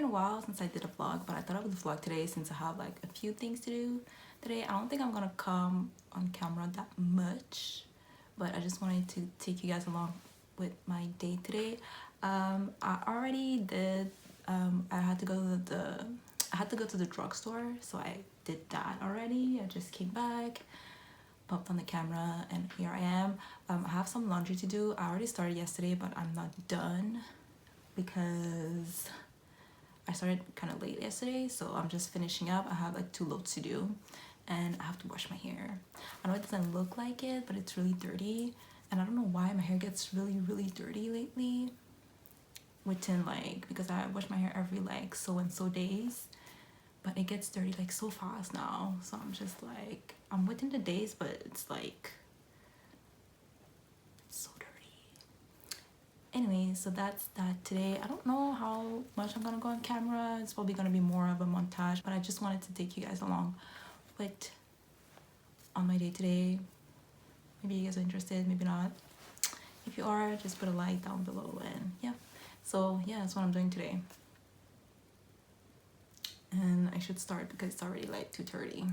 a while since I did a vlog, but I thought I would vlog today since I have like a few things to do today. I don't think I'm gonna come on camera that much, but I just wanted to take you guys along with my day today. I already did. I had to go to the drugstore, so I did that already. I just came back, popped on the camera, and here I am. I have some laundry to do. I already started yesterday, but I'm not done because I started kind of late yesterday, so I'm just finishing up. I have like 2 loads to do, and I have to wash my hair. I know it doesn't look like it, but it's really dirty, and I don't know why my hair gets really dirty lately. Within like, because I wash my hair every like so and so days, but it gets dirty like so fast now. So I'm just like, I'm within the days, but it's like so dirty. Anyway, so that's that today. I don't know how much I'm gonna go on camera. It's probably gonna be more of a montage, but I just wanted to take you guys along with on my day today. Maybe you guys are interested, maybe not. If you are, just put a like down below, and yeah. So yeah, that's what I'm doing today. And I should start because it's already like 2:30.